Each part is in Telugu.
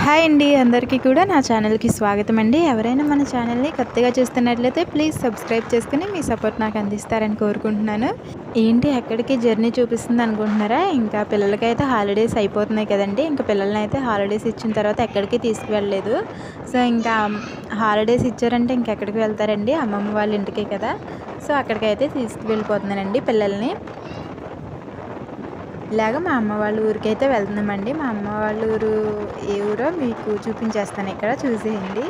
హాయ్ అండి, అందరికీ కూడా నా ఛానల్కి స్వాగతం అండి. ఎవరైనా మన ఛానల్ని కొత్తగా చూస్తున్నట్లయితే ప్లీజ్ సబ్స్క్రైబ్ చేసుకుని మీ సపోర్ట్ నాకు అందిస్తారని కోరుకుంటున్నాను. ఏంటి ఎక్కడికి జర్నీ చూపిస్తుంది అనుకుంటున్నారా? ఇంకా పిల్లలకైతే హాలిడేస్ అయిపోతున్నాయి కదండి. ఇంకా పిల్లల్ని అయితే హాలిడేస్ ఇచ్చిన తర్వాత ఎక్కడికి తీసుకువెళ్ళలేదు. సో ఇంకా హాలిడేస్ ఇచ్చారంటే ఇంకెక్కడికి వెళ్తారండి, అమ్మమ్మ వాళ్ళ ఇంటికే కదా. సో అక్కడికైతే తీసుకువెళ్ళిపోతున్నానండి పిల్లల్ని. ఇలాగ మా అమ్మ వాళ్ళ ఊరికైతే వెళ్తున్నామండి. మా అమ్మ వాళ్ళ ఊరు ఏ ఊరో మీకు చూపించేస్తాను, ఇక్కడ చూసేయండి.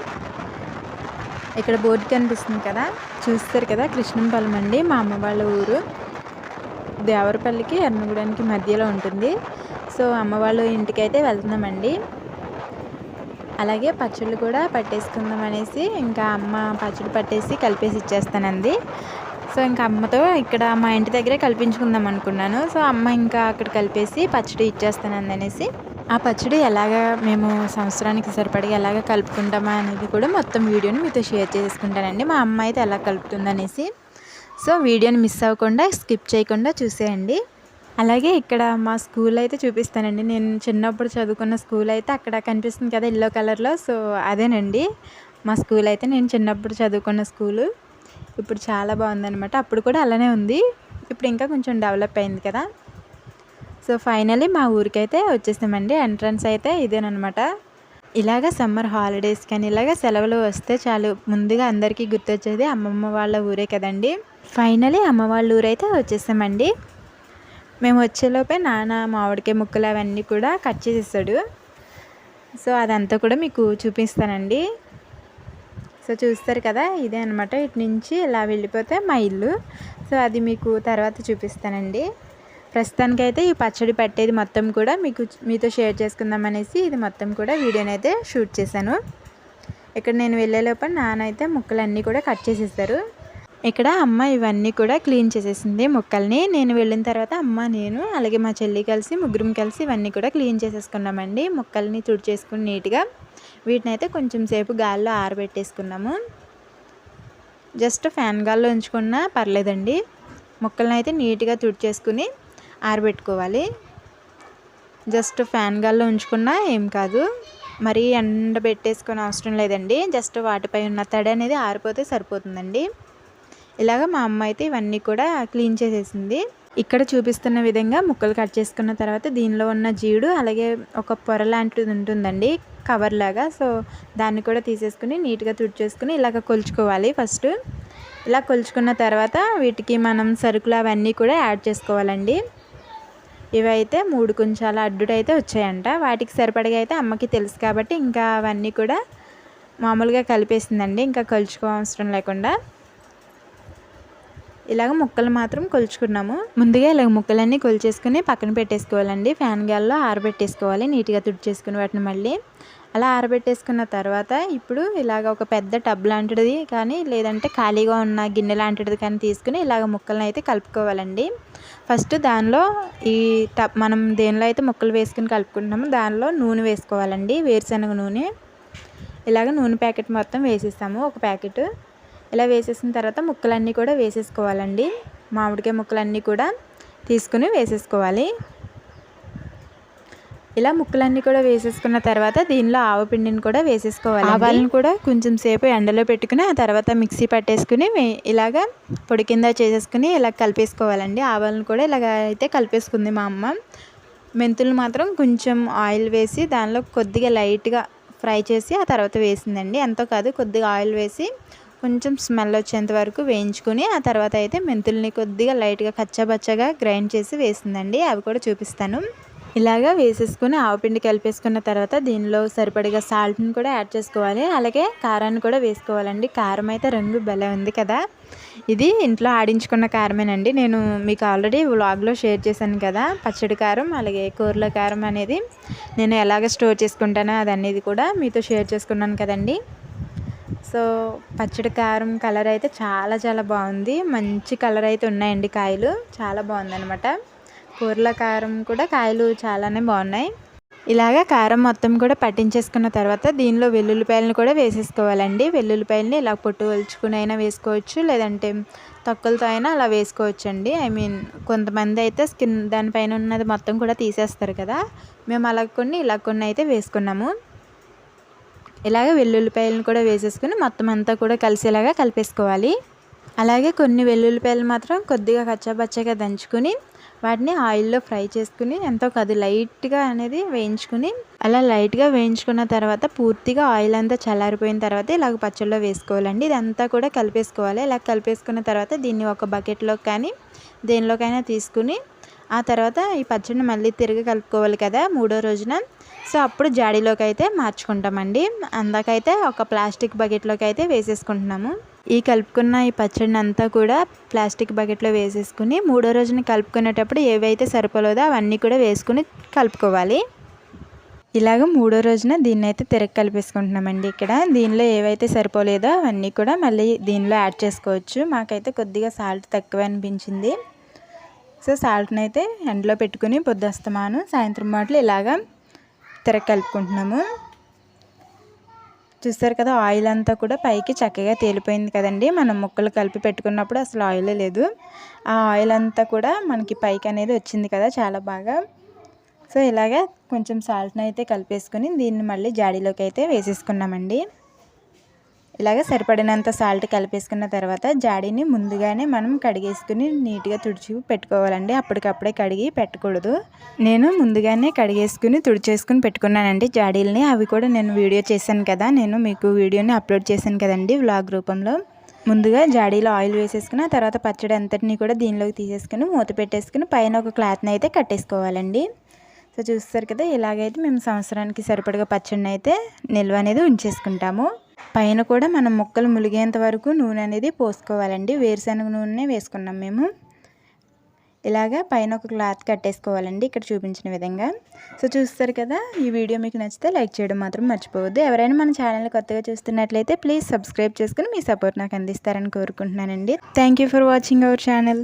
ఇక్కడ బోర్డు కనిపిస్తుంది కదా, చూస్తారు కదా, కృష్ణంపాలెం అండి మా అమ్మ వాళ్ళ ఊరు. దేవరపల్లికి ఎర్నగూడానికి మధ్యలో ఉంటుంది. సో అమ్మ వాళ్ళ ఇంటికైతే వెళ్తున్నామండి. అలాగే పచ్చళ్ళు కూడా పట్టేసుకుందాం అనేసి ఇంకా అమ్మ పచ్చడి పట్టేసి కలిపేసి ఇచ్చేస్తానండి. సో ఇంకా అమ్మతో ఇక్కడ మా ఇంటి దగ్గరే కల్పించుకుందాం అనుకున్నాను. సో అమ్మ ఇంకా అక్కడ కలిపేసి పచ్చడి ఇచ్చేస్తానంది అనేసి, ఆ పచ్చడి ఎలాగా మేము సంవత్సరానికి సరిపడి ఎలాగ కలుపుకుంటామా అనేది కూడా మొత్తం వీడియోని మీతో షేర్ చేసుకుంటానండి. మా అమ్మ అయితే ఎలా కలుపుతుందనేసి. సో వీడియోని మిస్ అవ్వకుండా స్కిప్ చేయకుండా చూసేయండి. అలాగే ఇక్కడ మా స్కూల్ అయితే చూపిస్తానండి. నేను చిన్నప్పుడు చదువుకున్న స్కూల్ అయితే అక్కడ కనిపిస్తుంది కదా ఎల్లో కలర్లో. సో అదేనండి మా స్కూల్ అయితే, నేను చిన్నప్పుడు చదువుకున్న స్కూలు. ఇప్పుడు చాలా బాగుందనమాట. అప్పుడు కూడా అలానే ఉంది, ఇప్పుడు ఇంకా కొంచెం డెవలప్ అయింది కదా. సో ఫైనలీ మా ఊరికైతే వచ్చేసామండి. ఎంట్రన్స్ అయితే ఇదేనమాట. ఇలాగ సమ్మర్ హాలిడేస్ కానీ ఇలాగ సెలవులు వస్తే చాలు ముందుగా అందరికీ గుర్తొచ్చేది అమ్మమ్మ వాళ్ళ ఊరే కదండి. ఫైనలీ అమ్మ వాళ్ళ ఊరైతే వచ్చేసామండి. మేము వచ్చేలోపే నాన్న మామిడికాయ ముక్కలు అవన్నీ కూడా కట్ చేసేసాడు. సో అదంతా కూడా మీకు చూపిస్తానండి. సో చూస్తారు కదా, ఇదే అనమాట. ఇటు నుంచి ఇలా వెళ్ళిపోతే మా ఇల్లు. సో అది మీకు తర్వాత చూపిస్తానండి. ప్రస్తుతానికైతే ఈ పచ్చడి పట్టేది మొత్తం కూడా మీతో షేర్ చేసుకుందాం అనేసి ఇది మొత్తం కూడా వీడియోని అయితే షూట్ చేశాను. ఇక్కడ నేను వెళ్ళేలోపల నాన్న అయితే ముక్కలన్నీ కూడా కట్ చేసేసారు. ఇక్కడ అమ్మ ఇవన్నీ కూడా క్లీన్ చేసేసింది ముక్కల్ని. నేను వెళ్ళిన తర్వాత అమ్మ, నేను అలాగే మా చెల్లి కలిసి ముగ్గురం కలిసి ఇవన్నీ కూడా క్లీన్ చేసేసుకున్నామండి. ముక్కల్ని తుడిచేసుకుని నీట్గా వీటిని అయితే కొంచెం సేపు గాల్లో ఆరబెట్టేసుకున్నాము. జస్ట్ ఫ్యాన్ గాల్లో ఉంచుకున్నా పర్లేదండి. ముక్కల్ని అయితే నీట్గా తుడిచేసుకుని ఆరబెట్టుకోవాలి. జస్ట్ ఫ్యాన్ గాల్లో ఉంచుకున్నా ఏం కాదు, మరీ ఎండబెట్టేసుకునే అవసరం లేదండి. జస్ట్ వాటిపై ఉన్న తడి అనేది ఆరిపోతే సరిపోతుందండి. ఇలాగ మా అమ్మ అయితే ఇవన్నీ కూడా క్లీన్ చేసేసింది. ఇక్కడ చూపిస్తున్న విధంగా ముక్కలు కట్ చేసుకున్న తర్వాత దీనిలో ఉన్న జీడు అలాగే ఒక పొర లాంటిది ఉంటుందండి, కవర్ లాగా. సో దాన్ని కూడా తీసేసుకుని నీట్గా తుడిచేసుకుని ఇలాగ కొలుచుకోవాలి. ఫస్ట్ ఇలా కొలుచుకున్న తర్వాత వీటికి మనం సరుకులు అవన్నీ కూడా యాడ్ చేసుకోవాలండి. ఇవైతే 3 కుంచాల అడ్డుడైతే వచ్చాయంట. వాటికి సరిపడగా అయితే అమ్మకి తెలుసు కాబట్టి ఇంకా అవన్నీ కూడా మామూలుగా కలిపేసిందండి, ఇంకా కొలుచుకో అవసరం లేకుండా. ఇలాగ ముక్కలు మాత్రం కొలుచుకున్నాము. ముందుగా ఇలాగ ముక్కలన్నీ కొలిచేసుకుని పక్కన పెట్టేసుకోవాలండి. ఫ్యాన్ గాల్లో ఆరబెట్టేసుకోవాలి, నీట్గా తుడిచేసుకుని వాటిని మళ్ళీ అలా ఆరబెట్టేసుకున్న తర్వాత ఇప్పుడు ఇలాగ ఒక పెద్ద టబ్ లాంటిది కానీ లేదంటే ఖాళీగా ఉన్న గిన్నె లాంటిది కానీ తీసుకుని ఇలాగ ముక్కలను అయితే కలుపుకోవాలండి. ఫస్ట్ దానిలో ఈ టబ్ మనం దేనిలో అయితే ముక్కలు వేసుకుని కలుపుకుంటున్నామో దానిలో నూనె వేసుకోవాలండి, వేరుశనగ నూనె. ఇలాగ నూనె ప్యాకెట్ మొత్తం వేసేస్తాము, ఒక ప్యాకెట్. ఇలా వేసేసిన తర్వాత ముక్కలన్నీ కూడా వేసేసుకోవాలండి. మామిడికాయ ముక్కలన్నీ కూడా తీసుకుని వేసేసుకోవాలి. ఇలా ముక్కలన్నీ కూడా వేసేసుకున్న తర్వాత దీనిలో ఆవపిండిని కూడా వేసేసుకోవాలి. ఆవాలను కూడా కొంచెం సేపు ఎండలో పెట్టుకుని ఆ తర్వాత మిక్సీ పట్టేసుకుని ఇలాగా పొడి కింద చేసేసుకుని ఇలా కలిపేసుకోవాలండి. ఆవాలను కూడా ఇలాగ అయితే కలిపేసుకుంది మా అమ్మ. మెంతులు మాత్రం కొంచెం ఆయిల్ వేసి దానిలో కొద్దిగా లైట్గా ఫ్రై చేసి ఆ తర్వాత వేసిందండి. ఎంతో కాదు, కొద్దిగా ఆయిల్ వేసి కొంచెం స్మెల్ వచ్చేంత వరకు వేయించుకొని ఆ తర్వాత అయితే మెంతుల్ని కొద్దిగా లైట్గా కచ్చాబచ్చగా గ్రైండ్ చేసి వేసిందండి. అవి కూడా చూపిస్తాను. ఇలాగా వేసేసుకుని ఆవపిండి కలిపేసుకున్న తర్వాత దీనిలో సరిపడిగా సాల్ట్ని కూడా యాడ్ చేసుకోవాలి. అలాగే కారాన్ని కూడా వేసుకోవాలండి. కారం అయితే రంగు భలే ఉంది కదా. ఇది ఇంట్లో ఆడించుకున్న కారమేనండి. నేను మీకు ఆల్రెడీ వ్లాగ్లో షేర్ చేశాను కదా, పచ్చడి కారం అలాగే కూరల కారం అనేది నేను ఎలాగ స్టోర్ చేసుకుంటానో అదనేది కూడా మీతో షేర్ చేసుకున్నాను కదండి. సో పచ్చడి కారం కలర్ అయితే చాలా చాలా బాగుంది. మంచి కలర్ అయితే ఉన్నాయండి కాయలు, చాలా బాగుందనమాట. కూరల కారం కూడా కాయలు చాలానే బాగున్నాయి. ఇలాగ కారం మొత్తం కూడా పట్టించేసుకున్న తర్వాత దీనిలో వెల్లుల్లిపాయలను కూడా వేసేసుకోవాలండి. వెల్లుల్లిపాయలని ఇలా పొట్టు వలుచుకుని అయినా వేసుకోవచ్చు, లేదంటే తొక్కలతో అయినా అలా వేసుకోవచ్చు అండి. కొంతమంది అయితే స్కిన్ దానిపైన ఉన్నది మొత్తం కూడా తీసేస్తారు కదా, మేము అలా కొన్ని ఇలా కొన్ని అయితే వేసుకున్నాము. ఇలాగ వెల్లుల్లిపాయలను కూడా వేసేసుకుని మొత్తం అంతా కూడా కలిసేలాగా కలిపేసుకోవాలి. అలాగే కొన్ని వెల్లుల్లిపాయలు మాత్రం కొద్దిగా కచ్చాపచ్చాగా దంచుకుని వాటిని ఆయిల్లో ఫ్రై చేసుకుని ఎంతో కాదు లైట్గా అనేది వేయించుకుని అలా లైట్గా వేయించుకున్న తర్వాత పూర్తిగా ఆయిల్ అంతా చల్లారిపోయిన తర్వాత ఇలాగ పచ్చళ్ళలో వేసుకోవాలండి. ఇదంతా కూడా కలిపేసుకోవాలి. ఇలా కలిపేసుకున్న తర్వాత దీన్ని ఒక బకెట్లో కానీ దేనిలోకైనా తీసుకుని ఆ తర్వాత ఈ పచ్చడిని మళ్ళీ తిరిగి కలుపుకోవాలి కదా మూడో రోజున. సో అప్పుడు జాడీలోకి అయితే మార్చుకుంటామండి. అందాకైతే ఒక ప్లాస్టిక్ బకెట్లోకి అయితే వేసేసుకుంటున్నాము. ఈ కలుపుకున్న ఈ పచ్చడిని అంతా కూడా ప్లాస్టిక్ బకెట్లో వేసేసుకుని మూడో రోజున కలుపుకునేటప్పుడు ఏవైతే సరిపోలేదో అవన్నీ కూడా వేసుకుని కలుపుకోవాలి. ఇలాగ మూడో రోజున దీన్ని అయితే తిరగ కలిపేసుకుంటున్నామండి. ఇక్కడ దీనిలో ఏవైతే సరిపోలేదో అవన్నీ కూడా మళ్ళీ దీనిలో యాడ్ చేసుకోవచ్చు. మాకైతే కొద్దిగా సాల్ట్ తక్కువ అనిపించింది. సో సాల్ట్ని అయితే ఎండలో పెట్టుకుని పొద్దుస్తమాను సాయంత్రం మాటలు ఇలాగా తిరగ కలుపుకుంటున్నాము. చూస్తారు కదా ఆయిల్ అంతా కూడా పైకి చక్కగా తేలిపోయింది కదండి. మనం ముక్కలు కలిపి పెట్టుకున్నప్పుడు అసలు ఆయిల్ లేదు. ఆ ఆయిల్ అంతా కూడా మనకి పైకి అనేది వచ్చింది కదా చాలా బాగా. సో ఇలాగా కొంచెం సాల్ట్ని అయితే కలిపేసుకుని దీన్ని మళ్ళీ జాడీలోకి అయితే వేసేసుకున్నామండి. ఇలాగ సరిపడినంత సాల్ట్ కలిపేసుకున్న తర్వాత జాడీని ముందుగానే మనం కడిగేసుకుని నీట్గా తుడిచి పెట్టుకోవాలండి. అప్పటికప్పుడే కడిగి పెట్టకూడదు. నేను ముందుగానే కడిగేసుకుని తుడిచేసుకుని పెట్టుకున్నానండి జాడీలని. అవి కూడా నేను వీడియో చేశాను కదా, నేను మీకు వీడియోని అప్లోడ్ చేశాను కదండి వ్లాగ్ రూపంలో. ముందుగా జాడీలో ఆయిల్ వేసేసుకుని ఆ తర్వాత పచ్చడి అంతటినీ కూడా దీనిలోకి తీసేసుకుని మూత పెట్టేసుకుని పైన ఒక క్లాత్ని అయితే కట్టేసుకోవాలండి. సో చూస్తారు కదా ఇలాగైతే మేము సంవత్సరానికి సరిపడగా పచ్చడిని అయితే నిల్వ అనేది ఉంచేసుకుంటాము. పైన కూడా మనం ముక్కలు ములిగేంత వరకు నూనె అనేది పోసుకోవాలండి. వేరుశనగ నూనె వేసుకున్నాం మేము. ఇలాగా పైన ఒక క్లాత్ కట్టేసుకోవాలండి ఇక్కడ చూపించిన విధంగా. సో చూస్తారు కదా, ఈ వీడియో మీకు నచ్చితే లైక్ చేయడం మాత్రం మర్చిపోవద్దు. ఎవరైనా మన ఛానల్ని కొత్తగా చూస్తున్నట్లయితే ప్లీజ్ సబ్స్క్రైబ్ చేసుకుని మీ సపోర్ట్ నాకు అందిస్తారని కోరుకుంటున్నానండి. Thank you for watching our channel.